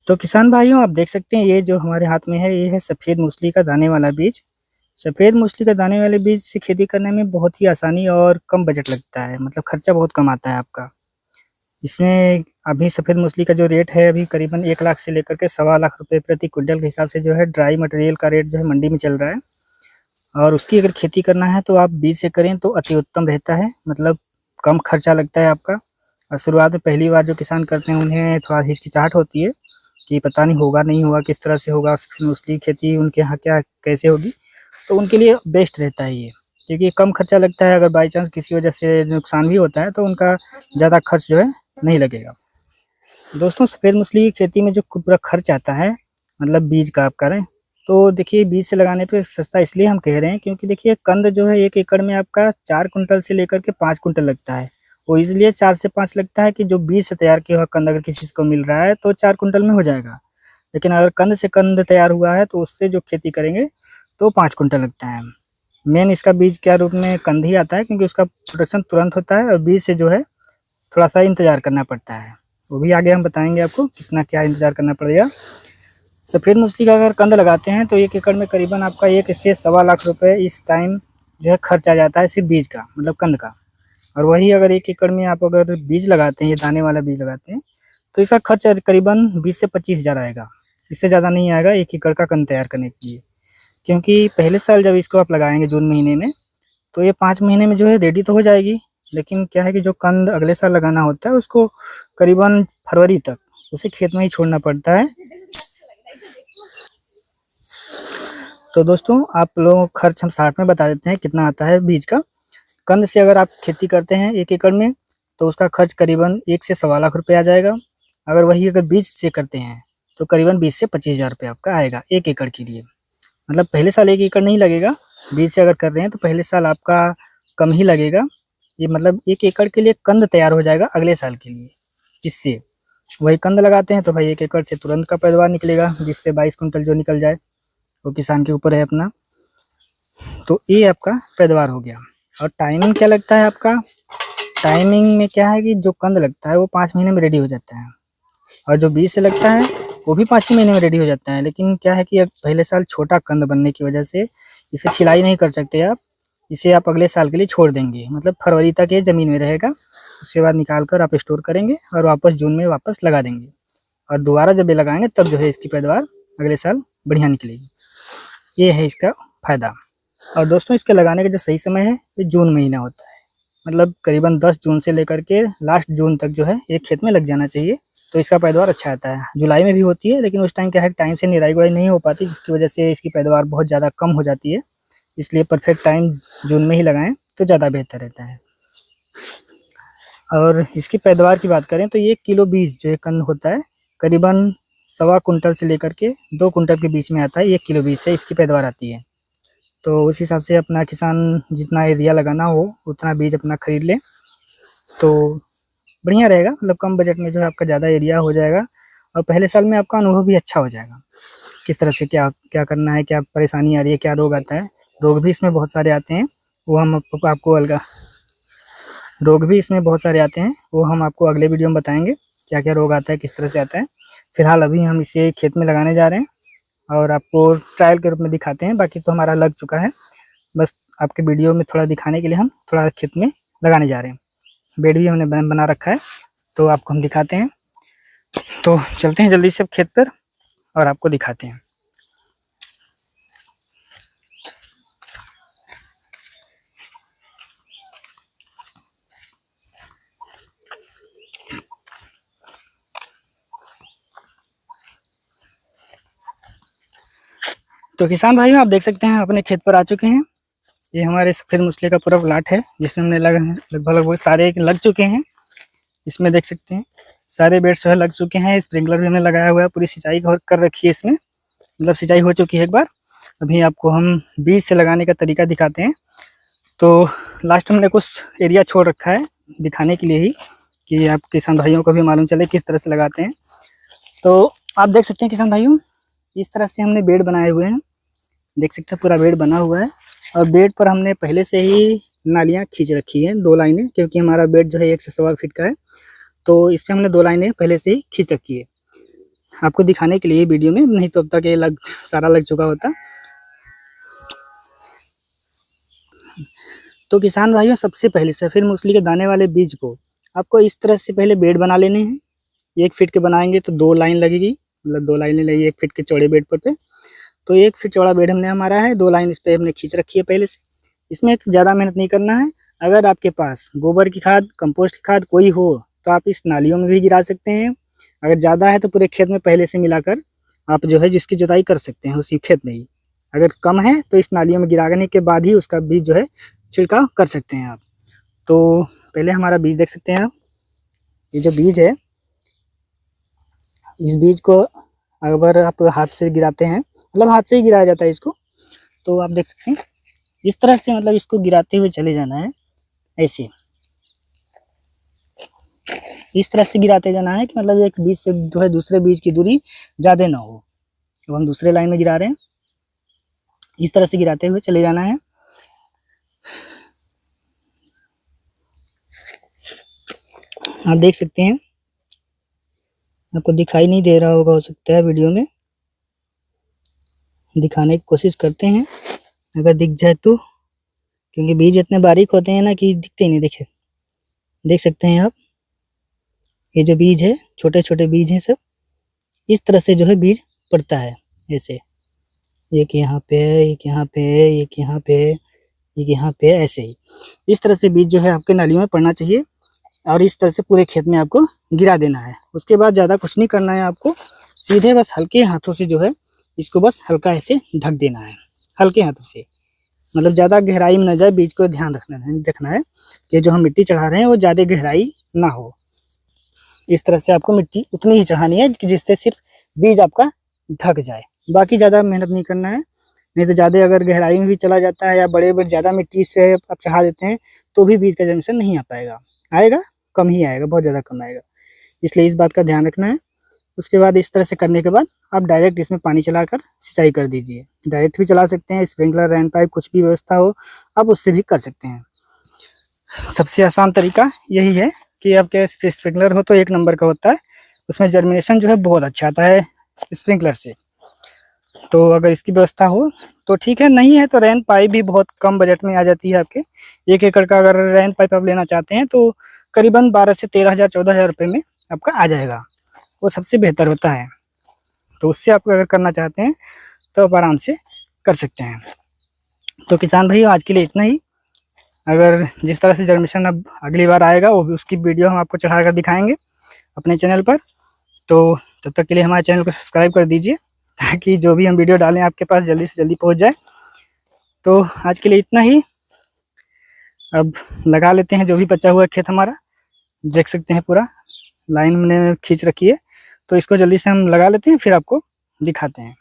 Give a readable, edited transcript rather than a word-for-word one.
तो किसान भाइयों, आप देख सकते हैं ये जो हमारे हाथ में है, ये है सफ़ेद मूसली का दाने वाला बीज। सफ़ेद मूसली का दाने वाले बीज से खेती करने में बहुत ही आसानी और कम बजट लगता है, मतलब खर्चा बहुत कम आता है आपका। इसमें अभी सफ़ेद मूसली का जो रेट है अभी करीबन 1 लाख से लेकर के सवा लाख रुपए प्रति क्विंटल के हिसाब से जो है ड्राई मटेरियल का रेट जो है मंडी में चल रहा है। और उसकी अगर खेती करना है तो आप बीज से करें तो अति उत्तम रहता है, मतलब कम खर्चा लगता है आपका। और शुरुआत में पहली बार जो किसान करते हैं उन्हें थोड़ा हिचकिचाहट होती है कि पता नहीं होगा नहीं होगा, किस तरह से होगा, फिर उसकी खेती उनके यहाँ क्या कैसे होगी। तो उनके लिए बेस्ट रहता है ये, क्योंकि कम खर्चा लगता है। अगर बाई चांस किसी वजह से नुकसान भी होता है तो उनका ज़्यादा खर्च जो है नहीं लगेगा। दोस्तों, सफ़ेद मूसली की खेती में जो पूरा खर्च आता है, मतलब बीज का आप करें तो देखिए बीज से लगाने पे सस्ता इसलिए हम कह रहे हैं क्योंकि देखिए कंद जो है 1 एकड़ में आपका 4 कुंटल से लेकर के 5 कुंटल लगता है। वो इसलिए 4 से 5 लगता है कि जो बीज से तैयार किया हुआ कंद अगर किसी को मिल रहा है तो 4 कुंटल में हो जाएगा। लेकिन अगर कंद से कंद तैयार हुआ है तो उससे जो खेती करेंगे तो 5 कुंटल लगता है। मेन इसका बीज क्या रूप में कंद ही आता है, क्योंकि उसका प्रोडक्शन तुरंत होता है और बीज से जो है थोड़ा-सा इंतज़ार करना पड़ता है। वो भी आगे हम बताएँगे आपको कितना क्या इंतज़ार करना पड़ेगा। सफ़ेद मूसली का अगर कंद लगाते हैं तो 1 एकड़ में करीबन आपका 1 से सवा लाख रुपए इस टाइम जो है खर्च आ जाता है सिर्फ़ बीज का, मतलब कंद का। और वही अगर 1 एकड़ में आप अगर बीज लगाते हैं, ये दाने वाला बीज लगाते हैं, तो इसका खर्च करीबन 20 से 25 हज़ार आएगा। इससे ज़्यादा नहीं आएगा 1 एकड़ का कंद तैयार करने के लिए। क्योंकि पहले साल जब इसको आप लगाएँगे जून महीने में, तो ये 5 महीने में जो है रेडी तो हो जाएगी। लेकिन क्या है कि जो कंद अगले साल लगाना होता है उसको करीबन फरवरी तक उसे खेत में ही छोड़ना पड़ता है। तो दोस्तों, आप लोगों को खर्च हम शॉर्ट में बता देते हैं कितना आता है बीज का। कंद से अगर आप खेती करते हैं 1 एकड़ में तो उसका खर्च करीबन 1 से सवा लाख रुपए आ जाएगा। अगर वही अगर बीज से करते हैं तो करीबन 20 से 25 हज़ार रुपये आपका आएगा 1 एकड़ के लिए। मतलब पहले साल 1 एकड़ नहीं लगेगा, बीज से अगर कर रहे हैं तो पहले साल आपका कम ही लगेगा। ये मतलब 1 एकड़ के लिए कंद तैयार हो जाएगा अगले साल के लिए। इससे वही कंद लगाते हैं तो भाई 1 एकड़ से तुरंत का पैदावार निकलेगा, 20 से 22 कुंटल जो निकल जाए, वो किसान के ऊपर है अपना। तो ये आपका पैदावार हो गया। और टाइमिंग क्या लगता है आपका? टाइमिंग में क्या है कि जो कंद लगता है वो 5 महीने में रेडी हो जाता है, और जो बीज से लगता है वो भी 5 ही महीने में रेडी हो जाता है। लेकिन क्या है कि अब पहले साल छोटा कंद बनने की वजह से इसे छिलाई नहीं कर सकते आप। इसे आप अगले साल के लिए छोड़ देंगे, मतलब फरवरी तक ये ज़मीन में रहेगा। उसके बाद निकाल कर आप स्टोर करेंगे और वापस जून में वापस लगा देंगे। और दोबारा जब ये लगाएँगे तब जो है इसकी पैदावार अगले साल बढ़िया निकलेगी। ये है इसका फ़ायदा। और दोस्तों, इसके लगाने का जो सही समय है ये जून महीना होता है। मतलब करीबन 10 जून से लेकर के लास्ट जून तक जो है एक खेत में लग जाना चाहिए, तो इसका पैदावार अच्छा आता है। जुलाई में भी होती है लेकिन उस टाइम क्या है टाइम से निराई-गुड़ाई नहीं हो पाती, जिसकी वजह से इसकी पैदावार बहुत ज़्यादा कम हो जाती है। इसलिए परफेक्ट टाइम जून में ही लगाएँ तो ज़्यादा बेहतर रहता है। और इसकी पैदावार की बात करें तो 1 किलो बीज जो है कंद होता है करीबन सवा कुंटल से लेकर के 2 कुंटल के बीच में आता है। 1 किलो बीज से इसकी पैदावार आती है। तो उस हिसाब से अपना किसान जितना एरिया लगाना हो उतना बीज अपना खरीद ले तो बढ़िया रहेगा। मतलब कम बजट में जो है आपका ज़्यादा एरिया हो जाएगा और पहले साल में आपका अनुभव भी अच्छा हो जाएगा, किस तरह से क्या क्या करना है, क्या परेशानी आ रही है, क्या रोग आता है। रोग भी इसमें बहुत सारे आते हैं, वो हम आपको रोग भी इसमें बहुत सारे आते हैं, वो हम आपको अगले वीडियो में बताएंगे क्या क्या रोग आता है, किस तरह से आता है। फिलहाल अभी हम इसे खेत में लगाने जा रहे हैं और आपको ट्रायल के रूप में दिखाते हैं। बाकी तो हमारा लग चुका है, बस आपके वीडियो में थोड़ा दिखाने के लिए हम थोड़ा खेत में लगाने जा रहे हैं। बेड भी हमने बना रखा है तो आपको हम दिखाते हैं। तो चलते हैं जल्दी से खेत पर और आपको दिखाते हैं। तो किसान भाइयों, आप देख सकते हैं अपने खेत पर आ चुके हैं। ये हमारे सफ़ेद मूसली का पूरा प्लाट है जिसमें हमने लगभग सारे लग चुके हैं। इसमें देख सकते हैं सारे बेड्स जो है लग चुके हैं। स्प्रिंकलर भी हमने लगाया हुआ है, पूरी सिंचाई कर रखी है इसमें, मतलब सिंचाई हो चुकी है एक बार। अभी आपको हम बीज से लगाने का तरीका दिखाते हैं। तो लास्ट में हमने कुछ एरिया छोड़ रखा है दिखाने के लिए ही, कि आप किसान भाइयों को भी मालूम चले किस तरह से लगाते हैं। तो आप देख सकते हैं किसान भाइयों, इस तरह से हमने बेड बनाए हुए हैं। देख सकते हैं पूरा बेड बना हुआ है और बेड पर हमने पहले से ही नालियाँ खींच रखी हैं, 2 लाइनें, क्योंकि हमारा बेड जो है 1 से सवा फीट का है। तो इस पे हमने 2 लाइनें पहले से ही खींच रखी है। आपको दिखाने के लिए वीडियो में, नहीं तो अब तक ये सारा लग चुका होता। तो किसान भाइयों, सबसे पहले सफ़ेद मूंगफली के दाने वाले बीज को आपको इस तरह से पहले बेड बना लेने हैं। 1 फीट के बनाएंगे तो 2 लाइन लगेगी, मतलब 2 लाइनें लगी 1 फीट के चौड़े बेड पर पे। तो 1 फीट चौड़ा बेड हमने हमारा है, 2 लाइन इस पर हमने खींच रखी है पहले से। इसमें ज़्यादा मेहनत नहीं करना है। अगर आपके पास गोबर की खाद, कंपोस्ट की खाद कोई हो तो आप इस नालियों में भी गिरा सकते हैं। अगर ज़्यादा है तो पूरे खेत में पहले से मिलाकर आप जो है जिसकी जुताई कर सकते हैं उसी खेत में ही। अगर कम है तो इस नालियों में गिराने के बाद ही उसका बीज जो है छिड़काव कर सकते हैं आप। तो पहले हमारा बीज देख सकते हैं आप। ये जो बीज है, इस बीज को अगर आप हाथ से गिराते हैं, मतलब हाथ से ही गिराया जाता है इसको, तो आप देख सकते हैं इस तरह से, मतलब इसको गिराते हुए चले जाना है ऐसे। इस तरह से गिराते जाना है कि मतलब एक बीज से जो है दूसरे बीज की दूरी ज़्यादा ना हो। अब हम दूसरे लाइन में गिरा रहे हैं, इस तरह से गिराते हुए चले जाना है। आप देख सकते हैं, आपको दिखाई नहीं दे रहा होगा, हो सकता है वीडियो में, दिखाने की कोशिश करते हैं अगर दिख जाए तो, क्योंकि बीज इतने बारीक होते हैं ना कि दिखते ही नहीं। देख सकते हैं आप, ये जो बीज है छोटे छोटे बीज हैं सब। इस तरह से जो है बीज पड़ता है ऐसे, एक यहाँ पे, एक यहाँ पे, एक यहाँ पे, एक यहाँ पे, ऐसे ही इस तरह से बीज जो है आपके नालियों में पड़ना चाहिए। और इस तरह से पूरे खेत में आपको गिरा देना है। उसके बाद ज़्यादा कुछ नहीं करना है आपको, सीधे बस हल्के हाथों से जो है इसको बस हल्का ऐसे ढक देना है, हल्के हाथों से, मतलब ज़्यादा गहराई में न जाए। बीज को ध्यान रखना है कि जो हम मिट्टी चढ़ा रहे हैं वो ज़्यादा गहराई ना हो। इस तरह से आपको मिट्टी उतनी ही चढ़ानी है कि जिससे सिर्फ बीज आपका ढक जाए, बाकी ज़्यादा मेहनत नहीं करना है। नहीं तो ज़्यादा अगर गहराई में भी चला जाता है या बड़े ज़्यादा मिट्टी से आप चढ़ा देते हैं तो भी बीज का जर्मिनेशन नहीं आ पाएगा, आएगा कम ही आएगा, बहुत ज़्यादा कम आएगा। इसलिए इस बात का ध्यान रखना है। उसके बाद इस तरह से करने के बाद आप डायरेक्ट इसमें पानी चलाकर सिंचाई कर दीजिए। डायरेक्ट भी चला सकते हैं, स्प्रिंकलर, रेन पाइप, कुछ भी व्यवस्था हो आप उससे भी कर सकते हैं। सबसे आसान तरीका यही है कि आपके स्प्रिंकलर हो तो 1 नंबर का होता है, उसमें जर्मिनेशन जो है बहुत अच्छा आता है स्प्रिंकलर से। तो अगर इसकी व्यवस्था हो तो ठीक है, नहीं है तो रेन पाइप भी बहुत कम बजट में आ जाती है आपके। 1 एकड़ का अगर रेन पाइप आप लेना चाहते हैं तो करीबन 12 से 13,000 14,000 रुपये में आपका आ जाएगा, वो सबसे बेहतर होता है। तो उससे आप अगर करना चाहते हैं तो आप आराम से कर सकते हैं। तो किसान भाई आज के लिए इतना ही। अगर जिस तरह से जर्मिनेशन अब अगली बार आएगा वो भी, उसकी वीडियो हम आपको चढ़ा कर दिखाएंगे अपने चैनल पर। तो तब तक के लिए हमारे चैनल को सब्सक्राइब कर दीजिए ताकि जो भी हम वीडियो डालें आपके पास जल्दी से जल्दी पहुंच जाए। तो आज के लिए इतना ही। अब लगा लेते हैं जो भी बचा हुआ खेत हमारा, देख सकते हैं पूरा लाइन हमने खींच रखी है, तो इसको जल्दी से हम लगा लेते हैं फिर आपको दिखाते हैं।